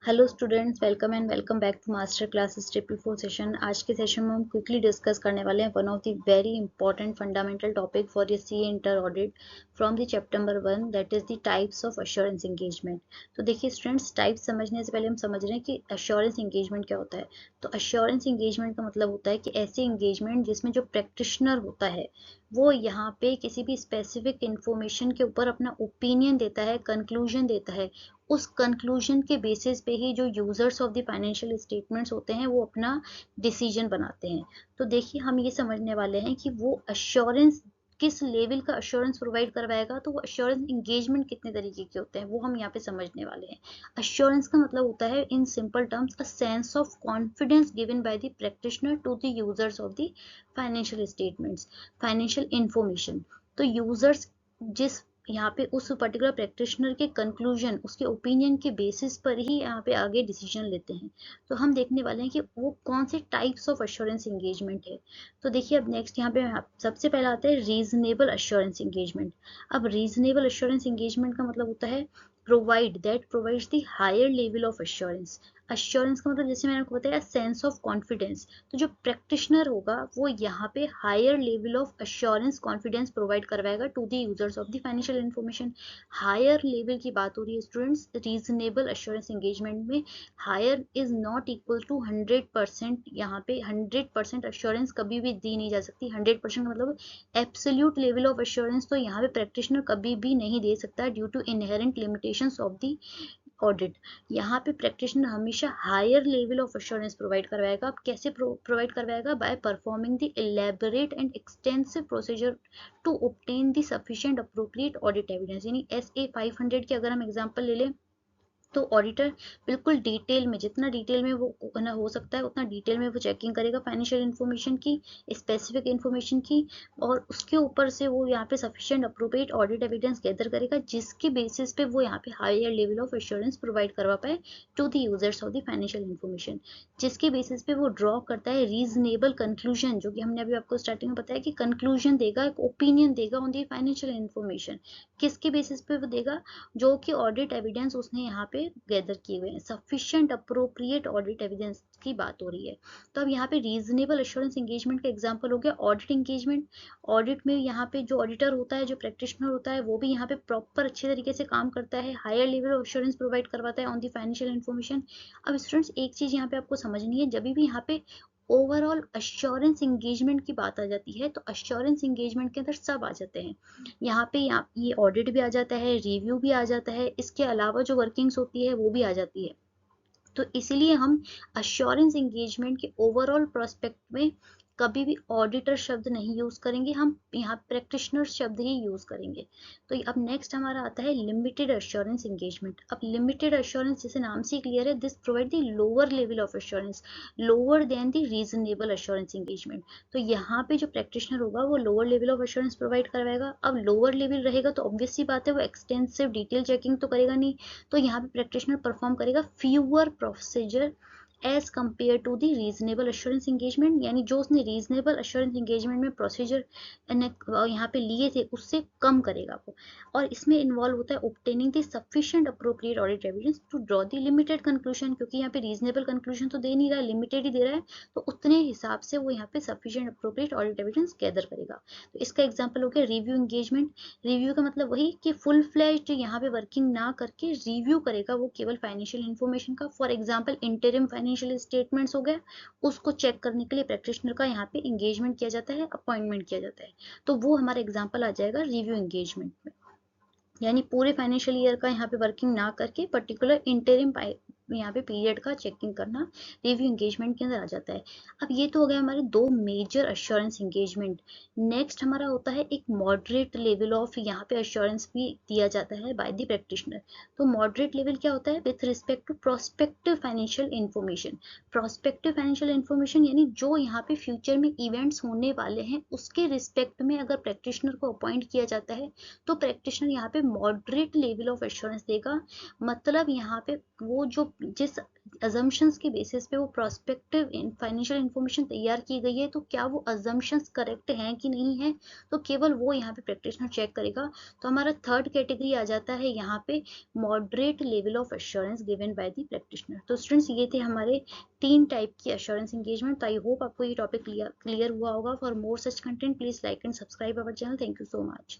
Hello students, welcome back to master classes triple four session. आज के session में हम क्विकली डिस्कस करने वाले हैं one of the very important fundamental topic for your C inter audit from the chapter number 1, that is the types of assurance engagement. तो देखिए students, types समझने से पहले हम समझ रहे हैं कि अश्योरेंस एंगेजमेंट क्या होता है। तो अश्योरेंस एंगेजमेंट का मतलब होता है कि ऐसे एंगेजमेंट जिसमें जो प्रैक्टिशनर होता है वो यहाँ पे किसी भी स्पेसिफिक इंफॉर्मेशन के ऊपर अपना ओपिनियन देता है, कंक्लूजन देता है। उस कंक्लूजन के बेसिस पे ही जो users of the financial statements होते हैं वो अपना डिसीजन बनाते हैं। तो देखिए हम ये समझने वाले हैं कि वो अश्योरेंस किस लेवल का अश्योरेंस प्रोवाइड करवाएगा, तो वो अश्योरेंस इंगेजमेंट कितने तरीके के होते हैं वो हम यहाँ पे समझने वाले हैं। अश्योरेंस का मतलब होता है in simple terms a sense of confidence given by the practitioner to the users of the financial statements, financial information. तो यूजर्स जिस यहाँ पे उस पर्टिकुलर प्रैक्टिशनर के कंक्लूजन, उसके ओपिनियन के बेसिस पर ही यहाँ पे आगे डिसीजन लेते हैं। तो हम देखने वाले हैं कि वो कौन से टाइप्स ऑफ अश्योरेंस एंगेजमेंट है। तो देखिए अब नेक्स्ट यहाँ पे सबसे पहला आता है रीजनेबल अश्योरेंस एंगेजमेंट। अब रीजनेबल अश्योरेंस एंगेजमेंट का मतलब होता है provides the higher level of assurance. Assurance का मतलब जैसे मैंने आपको बताया सेंस ऑफ कॉन्फिडेंस। तो जो प्रैक्टिशनर होगा वो यहाँ पे higher level of assurance confidence provide करवाएगा to the users of the financial information. Higher level की बात हो रही है स्टूडेंट्स रीजनेबल अश्योरेंस एंगेजमेंट में। Higher is not equal to 100%। यहाँ पे 100% अश्योरेंस कभी भी दी नहीं जा सकती। 100% का मतलब एब्सोल्यूट लेवल ऑफ अश्योरेंस तो यहाँ पे प्रैक्टिशनर कभी भी नहीं दे सकता due to inherent limitations of the audit. यहाँ पे प्रैक्टिशनर हमेशा higher level of assurance provide करवाएगा। अब कैसे प्रोवाइड करवाएगा? By performing the elaborate and extensive procedure to obtain the sufficient appropriate audit evidence. यानी SA 500 की अगर हम एग्जांपल ले लें तो ऑडिटर बिल्कुल डिटेल में, जितना डिटेल में वो ना हो सकता है उतना डिटेल में वो चेकिंग करेगा फाइनेंशियल इन्फॉर्मेशन की, स्पेसिफिक इन्फॉर्मेशन की, और उसके ऊपर से वो यहाँ पे sufficient appropriate audit evidence gather करेगा जिसके बेसिस पे वो यहाँ पे higher level of assurance provide करवा पाए to the users of the financial information. जिसके बेसिस पे वो ड्रॉ करता है रीजनेबल कंक्लूजन, जो कि हमने अभी आपको स्टार्टिंग में बताया कि कंक्लूजन देगा, एक ओपिनियन देगा ऑन द फाइनेंशियल इन्फॉर्मेशन। किसके बेसिस पे वो देगा? जो कि ऑडिट एविडेंस उसने यहाँ पे गैदर किए हुए हैं, सफिशिएंट अप्रोप्रिएट ऑडिट एविडेंस की बात हो रही है। तो अब यहाँ पे रीजनेबल एश्योरेंस एंगेजमेंट का एग्जांपल हो गया ऑडिट एंगेजमेंट। ऑडिट में यहाँ पे जो ऑडिटर होता है, जो प्रैक्टिशनर होता है, वो भी यहाँ पे प्रॉपर अच्छे तरीके से काम करता है, higher level of assurance provide करवाता है ऑन द फाइनेंशियल इन्फॉर्मेशन। अब स्टूडेंट्स एक चीज यहाँ पे आपको समझनी है, जब भी यहाँ पे ओवरऑल अश्योरेंस एंगेजमेंट की बात आ जाती है तो अश्योरेंस एंगेजमेंट के अंदर सब आ जाते हैं। यहाँ पे ये ऑडिट भी आ जाता है, रिव्यू भी आ जाता है, इसके अलावा जो वर्किंग्स होती है वो भी आ जाती है। तो इसीलिए हम अश्योरेंस एंगेजमेंट के ओवरऑल प्रोस्पेक्ट में कभी भी ऑडिटर शब्द नहीं यूज करेंगे, हम यहाँ प्रैक्टिशनर शब्द ही यूज करेंगे। तो अब नेक्स्ट हमारा आता है लिमिटेड अश्योरेंस एंगेजमेंट। अब लिमिटेड अश्योरेंस जैसे नाम से क्लियर है, this provide the lower level of assurance, lower than the reasonable assurance engagement. तो यहाँ पे जो प्रैक्टिशनर होगा वो lower level of assurance provide करवाएगा। अब लोअर लेवल रहेगा तो ऑब्वियस सी बात है वो एक्सटेंसिव डिटेल चेकिंग तो करेगा नहीं। तो यहाँ पे प्रैक्टिशनर परफॉर्म करेगा fewer procedure as compare to the reasonable assurance engagement. यानी जो उसने रीजनेबल एश्योरेंस एंगेजमेंट में प्रोसीजर यहाँ पे लिए थे उससे कम करेगा वो। और इसमें इन्वॉल्व होता है obtaining the sufficient appropriate audit evidence to draw the limited conclusion, क्योंकि यहाँ पे रीजनेबल कंक्लूजन तो दे नहीं रहा है, लिमिटेड ही दे रहा है। तो उतने हिसाब से वो यहाँ पे sufficient appropriate audit evidence gather करेगा। तो इसका एग्जाम्पल हो गया रिव्यू एंगेजमेंट। रिव्यू का मतलब वही कि फुल फ्लैश्ड यहाँ पे वर्किंग ना करके रिव्यू करेगा वो केवल फाइनेंशियल इन्फॉर्मेशन का। For example interim financial statements हो गए, उसको चेक करने के लिए प्रैक्टिशनर का यहाँ पे एंगेजमेंट किया जाता है, अपॉइंटमेंट किया जाता है। तो वो हमारा एग्जाम्पल आ जाएगा रिव्यू एंगेजमेंट में। यानी पूरे फाइनेंशियल ईयर का यहाँ पे वर्किंग ना करके पर्टिकुलर इंटरिम यहाँ पे पीरियड का चेकिंग करना रिव्यू एंगेजमेंट के अंदर आ जाता है। अब ये तो हो गया हमारे दो मेजर अश्योरेंस एंगेजमेंट। नेक्स्ट हमारा होता है एक मॉडरेट लेवल ऑफ यहाँ पे अश्योरेंस भी दिया जाता है बाय द प्रैक्टिशनर। तो मॉडरेट लेवल क्या होता है? With respect to prospective financial information. Prospective financial information यानी जो यहाँ पे फ्यूचर में इवेंट्स होने वाले हैं उसके रिस्पेक्ट में अगर प्रैक्टिशनर को अपॉइंट किया जाता है तो प्रैक्टिशनर यहाँ पे मॉडरेट लेवल ऑफ एश्योरेंस देगा। मतलब यहाँ पे वो जो जिस अजम्पशंस के बेसिस पे वो प्रोस्पेक्टिव फाइनेंशियल इन्फॉर्मेशन तैयार की गई है, तो क्या वो अजम्पशंस करेक्ट हैं कि नहीं है, तो केवल वो यहाँ पे प्रैक्टिशनर चेक करेगा। तो हमारा थर्ड कैटेगरी आ जाता है यहाँ पे moderate level of assurance given by the practitioner. तो स्टूडेंट्स ये थे हमारे 3 टाइप की एश्योरेंस एंगेजमेंट। तो आई होप आपको ये टॉपिक क्लियर हुआ होगा। For more such content please like and subscribe our channel. Thank you so much.